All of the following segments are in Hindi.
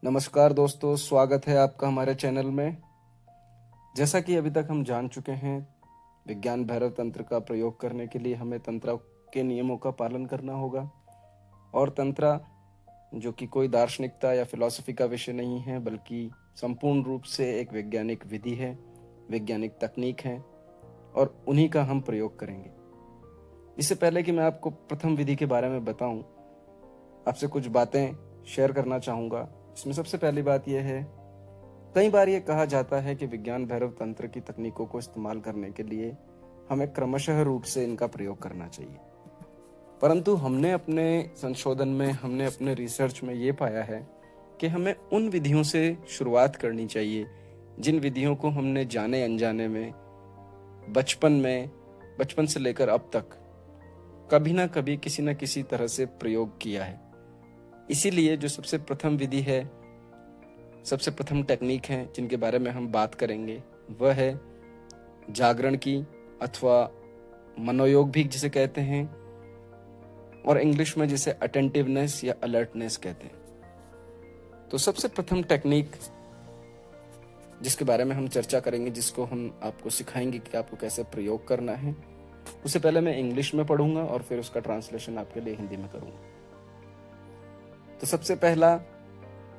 नमस्कार दोस्तों, स्वागत है आपका हमारे चैनल में। जैसा कि अभी तक हम जान चुके हैं, विज्ञान भैरव तंत्र का प्रयोग करने के लिए हमें तंत्र के नियमों का पालन करना होगा। और तंत्र जो कि कोई दार्शनिकता या फिलॉसफी का विषय नहीं है, बल्कि संपूर्ण रूप से एक वैज्ञानिक विधि है, वैज्ञानिक तकनीक है, और उन्हीं का हम प्रयोग करेंगे। इससे पहले कि मैं आपको प्रथम विधि के बारे में बताऊं, आपसे कुछ बातें शेयर करना चाहूँगा। इसमें सबसे पहली बात यह है, कई बार ये कहा जाता है कि विज्ञान भैरव तंत्र की तकनीकों को इस्तेमाल करने के लिए हमें क्रमशः रूप से इनका प्रयोग करना चाहिए। परंतु हमने अपने संशोधन में, हमने अपने रिसर्च में ये पाया है कि हमें उन विधियों से शुरुआत करनी चाहिए जिन विधियों को हमने जाने अनजाने में बचपन से लेकर अब तक कभी ना कभी किसी न किसी तरह से प्रयोग किया है। इसीलिए जो सबसे प्रथम विधि है, सबसे प्रथम टेक्निक है जिनके बारे में हम बात करेंगे, वह है जागरण की, अथवा मनोयोग भी जिसे कहते हैं, और इंग्लिश में जिसे अटेंटिवनेस या अलर्टनेस कहते हैं। तो सबसे प्रथम टेक्निक जिसके बारे में हम चर्चा करेंगे, जिसको हम आपको सिखाएंगे कि आपको कैसे प्रयोग करना है, उससे पहले मैं इंग्लिश में पढ़ूंगा और फिर उसका ट्रांसलेशन आपके लिए हिंदी में करूंगा। तो सबसे पहला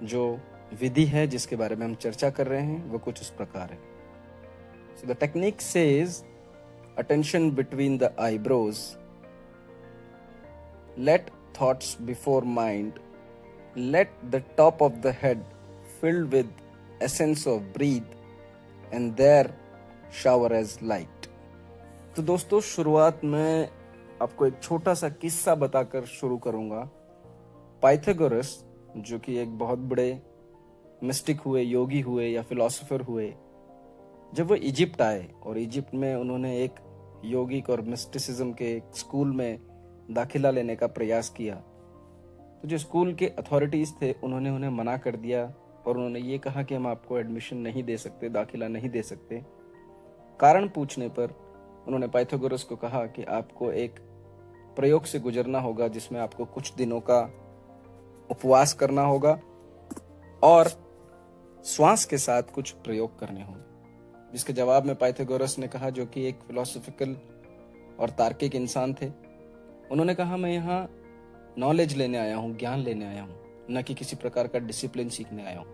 जो विधि है जिसके बारे में हम चर्चा कर रहे हैं, वो कुछ इस प्रकार है। So the technique says, attention between the eyebrows, let thoughts before mind, let the top of the head filled with essence of breathe, and there shower as light. तो दोस्तों, शुरुआत में आपको एक छोटा सा किस्सा बताकर शुरू करूंगा। पाइथागोरस, जो कि एक बहुत बड़े मिस्टिक हुए, योगी हुए या फिलोसोफर हुए, जब वो इजिप्ट आए और इजिप्ट में उन्होंने एक योगिक और मिस्टिसिज्म के स्कूल में दाखिला लेने का प्रयास किया, तो जो स्कूल के अथॉरिटीज थे उन्होंने उन्हें मना कर दिया और उन्होंने ये कहा कि हम आपको एडमिशन नहीं दे सकते, दाखिला नहीं दे सकते। कारण पूछने पर उन्होंने पाइथागोरस को कहा कि आपको एक प्रयोग से गुजरना होगा, जिसमें आपको कुछ दिनों का उपवास करना होगा और श्वास के साथ कुछ प्रयोग करने होंगे। जिसके जवाब में पाइथागोरस ने कहा, जो कि एक फिलोसॉफिकल और तार्किक इंसान थे, उन्होंने कहा, मैं यहाँ नॉलेज लेने आया हूँ, ज्ञान लेने आया हूँ, न कि किसी प्रकार का डिसिप्लिन सीखने आया हूँ।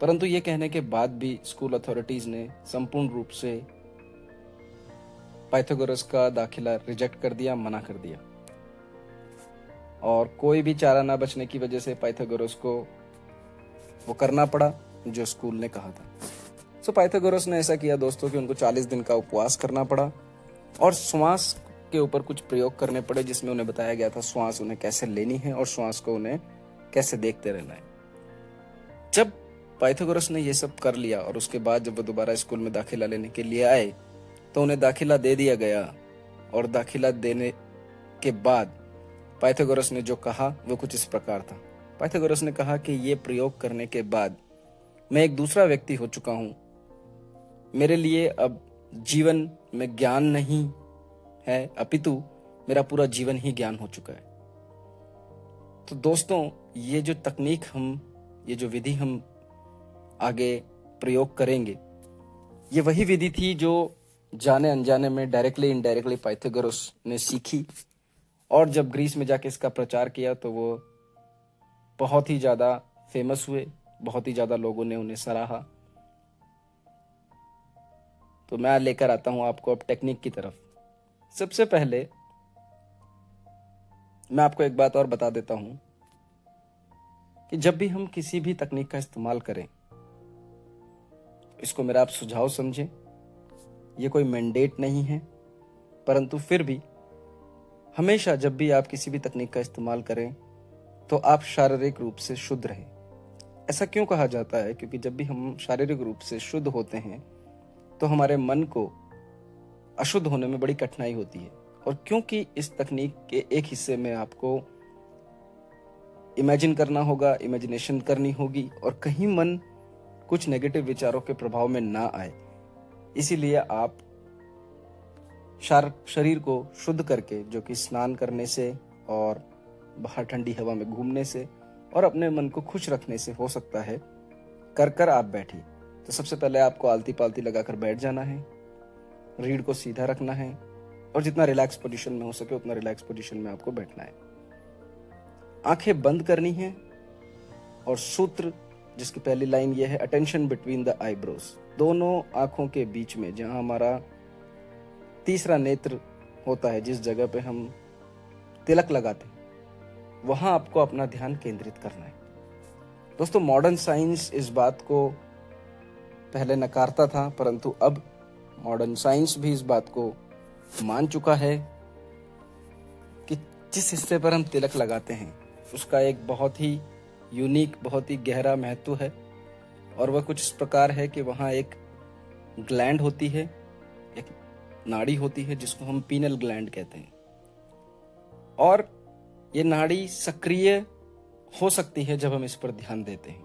परंतु ये कहने के बाद भी स्कूल अथॉरिटीज ने संपूर्ण रूप से पाइथागोरस का दाखिला रिजेक्ट कर दिया, मना कर दिया, और कोई भी चारा ना बचने की वजह से पाइथागोरस को वो करना पड़ा जो स्कूल ने कहा था। सो पाइथागोरस ने ऐसा किया दोस्तों कि उनको 40 दिन का उपवास करना पड़ा और श्वास के ऊपर कुछ प्रयोग करने पड़े, जिसमें उन्हें बताया गया था श्वास उन्हें कैसे लेनी है और श्वास को उन्हें कैसे देखते रहना है। जब पाइथागोरस ने ये सब कर लिया और उसके बाद जब वो दोबारा स्कूल में दाखिला लेने के लिए आए, तो उन्हें दाखिला दे दिया गया। और दाखिला देने के बाद पाइथागोरस ने जो कहा वो कुछ इस प्रकार था। पाइथागोरस ने कहा कि ये प्रयोग करने के बाद मैं एक दूसरा व्यक्ति हो चुका हूं। मेरे लिए अब जीवन में ज्ञान नहीं है, अपितु मेरा पूरा जीवन ही ज्ञान हो चुका है। तो दोस्तों, ये जो तकनीक ये जो विधि हम आगे प्रयोग करेंगे, ये वही विधि थी जो जाने अनजाने में, डायरेक्टली इनडायरेक्टली पाइथागोरस ने सीखी, और जब ग्रीस में जाके इसका प्रचार किया तो वो बहुत ही ज्यादा फेमस हुए, बहुत ही ज्यादा लोगों ने उन्हें सराहा। तो मैं लेकर आता हूं आपको अब टेक्निक की तरफ। सबसे पहले मैं आपको एक बात और बता देता हूं कि जब भी हम किसी भी तकनीक का इस्तेमाल करें, इसको मेरा आप सुझाव समझें। ये कोई मैंडेट नहीं है, परंतु फिर भी हमेशा जब भी आप किसी भी तकनीक का इस्तेमाल करें तो आप शारीरिक रूप से शुद्ध रहें। ऐसा क्यों कहा जाता है? क्योंकि जब भी हम शारीरिक रूप से शुद्ध होते हैं तो हमारे मन को अशुद्ध होने में बड़ी कठिनाई होती है। और क्योंकि इस तकनीक के एक हिस्से में आपको इमेजिन करना होगा, इमेजिनेशन करनी होगी, और कहीं मन कुछ नेगेटिव विचारों के प्रभाव में ना आए, इसीलिए आप शरीर को शुद्ध करके, जो कि स्नान करने से और बाहर ठंडी हवा में घूमने से और अपने मन को खुश रखने से हो सकता है कर कर आप बैठिए। तो सबसे पहले आपको आलती पालती लगाकर बैठ जाना है, रीढ़ को सीधा रखना है और जितना रिलैक्स पोजीशन में हो सके उतना रिलैक्स पोजीशन में आपको बैठना है। आंखें बंद करनी है और सूत्र जिसकी पहली लाइन ये है, अटेंशन बिटवीन द आईब्रोज। दोनों आंखों के बीच में जहां हमारा तीसरा नेत्र होता है, जिस जगह पे हम तिलक लगाते हैं, वहां आपको अपना ध्यान केंद्रित करना है। दोस्तों, मॉडर्न साइंस इस बात को पहले नकारता था, परंतु अब मॉडर्न साइंस भी इस बात को मान चुका है कि जिस हिस्से पर हम तिलक लगाते हैं उसका एक बहुत ही यूनिक, बहुत ही गहरा महत्व है। और वह कुछ इस प्रकार है कि वहाँ एक ग्लैंड होती है, एक नाड़ी होती है जिसको हम पीनल ग्लैंड कहते हैं। और ये नाड़ी सक्रिय हो सकती है जब हम इस पर ध्यान देते हैं।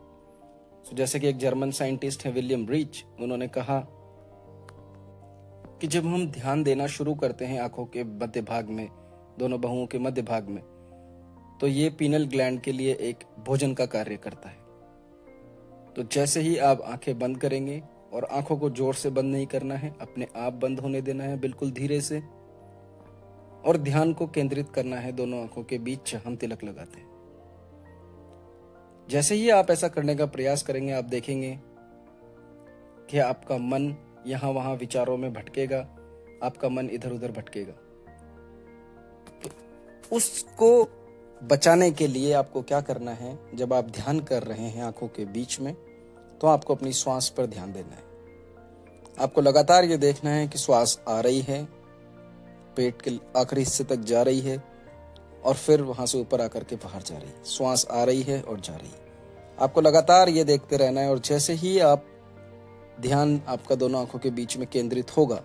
तो जैसे कि एक जर्मन साइंटिस्ट है विलियम रीच, उन्होंने कहा कि जब हम ध्यान देना शुरू करते हैं आंखों के मध्य भाग में, दोनों बाहुओं के मध्य भाग में, तो ये पीनल ग्लैंड के लिए एक भोजन का कार्य करता है। तो जैसे ही आप आंखें बंद करेंगे, और आंखों को जोर से बंद नहीं करना है, अपने आप बंद होने देना है बिल्कुल धीरे से, और ध्यान को केंद्रित करना है दोनों आंखों के बीच जहां हम तिलक लगाते हैं। जैसे ही आप ऐसा करने का प्रयास करेंगे, आप देखेंगे कि आपका मन यहां वहां विचारों में भटकेगा, आपका मन इधर उधर भटकेगा। तो उसको बचाने के लिए आपको क्या करना है, जब आप ध्यान कर रहे हैं आंखों के बीच में, तो आपको अपनी श्वास पर ध्यान देना है। आपको लगातार ये देखना है कि श्वास आ रही है, पेट के आखिरी हिस्से तक जा रही है और फिर वहां से ऊपर आकर के बाहर जा रही है। श्वास आ रही है और जा रही है। आपको लगातार ये देखते रहना है। और जैसे ही आप ध्यान आपका दोनों आंखों के बीच में केंद्रित होगा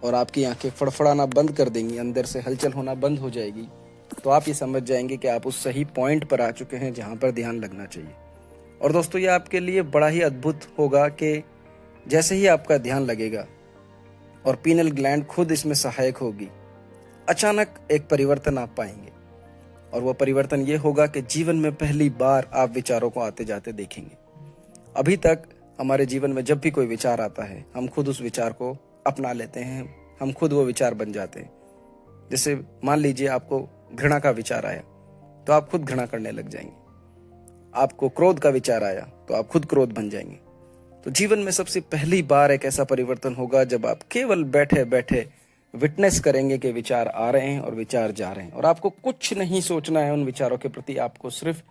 और आपकी आंखें फड़फड़ाना बंद कर देंगी, अंदर से हलचल होना बंद हो जाएगी, तो आप ये समझ जाएंगे कि आप उस सही पॉइंट पर आ चुके हैं जहां पर ध्यान लगना चाहिए। और दोस्तों, ये आपके लिए बड़ा ही अद्भुत होगा कि जैसे ही आपका ध्यान लगेगा और पीनल ग्लैंड खुद इसमें सहायक होगी, अचानक एक परिवर्तन आप पाएंगे। और वह परिवर्तन ये होगा कि जीवन में पहली बार आप विचारों को आते जाते देखेंगे। अभी तक हमारे जीवन में जब भी कोई विचार आता है, हम खुद उस विचार को अपना लेते हैं, हम खुद वो विचार बन जाते हैं। जैसे मान लीजिए आपको घृणा का विचार आया, तो आप खुद घृणा करने लग जाएंगे। आपको क्रोध का विचार आया, तो आप खुद क्रोध बन जाएंगे। तो जीवन में सबसे पहली बार एक ऐसा परिवर्तन होगा जब आप केवल बैठे बैठे विटनेस करेंगे कि विचार आ रहे हैं और विचार जा रहे हैं, और आपको कुछ नहीं सोचना है उन विचारों के प्रति। आपको सिर्फ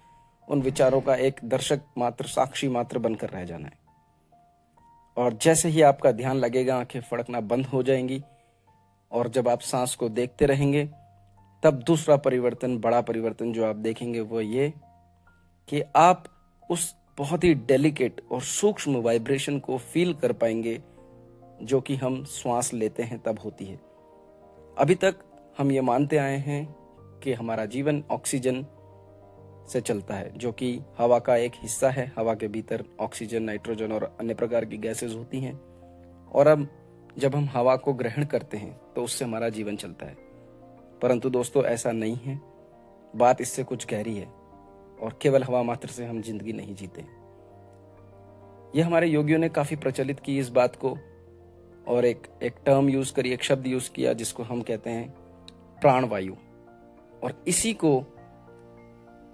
उन विचारों का एक दर्शक मात्र, साक्षी मात्र बनकर रह जाना है। और जैसे ही आपका ध्यान लगेगा, आंखें फड़कना बंद हो जाएंगी, और जब आप सांस को देखते रहेंगे, तब दूसरा परिवर्तन, बड़ा परिवर्तन जो आप देखेंगे वो ये कि आप उस बहुत ही डेलिकेट और सूक्ष्म वाइब्रेशन को फील कर पाएंगे जो कि हम श्वास लेते हैं तब होती है। अभी तक हम ये मानते आए हैं कि हमारा जीवन ऑक्सीजन से चलता है, जो कि हवा का एक हिस्सा है। हवा के भीतर ऑक्सीजन, नाइट्रोजन और अन्य प्रकार की गैसेज होती हैं। और अब जब हम हवा को ग्रहण करते हैं तो उससे हमारा जीवन चलता है। परंतु दोस्तों, ऐसा नहीं है। बात इससे कुछ गहरी है, और केवल हवा मात्र से हम जिंदगी नहीं जीते। यह हमारे योगियों ने काफी प्रचलित की इस बात को, और एक टर्म यूज करी, एक शब्द यूज किया जिसको हम कहते हैं प्राणवायु। और इसी को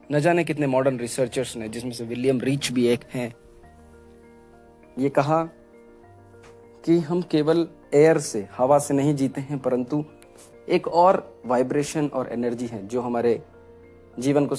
न जाने कितने मॉडर्न रिसर्चर्स ने, जिसमें से विलियम रीच भी एक हैं, ये कहा कि हम केवल एयर से, हवा से नहीं जीते हैं, परंतु एक और वाइब्रेशन और एनर्जी है जो हमारे जीवन को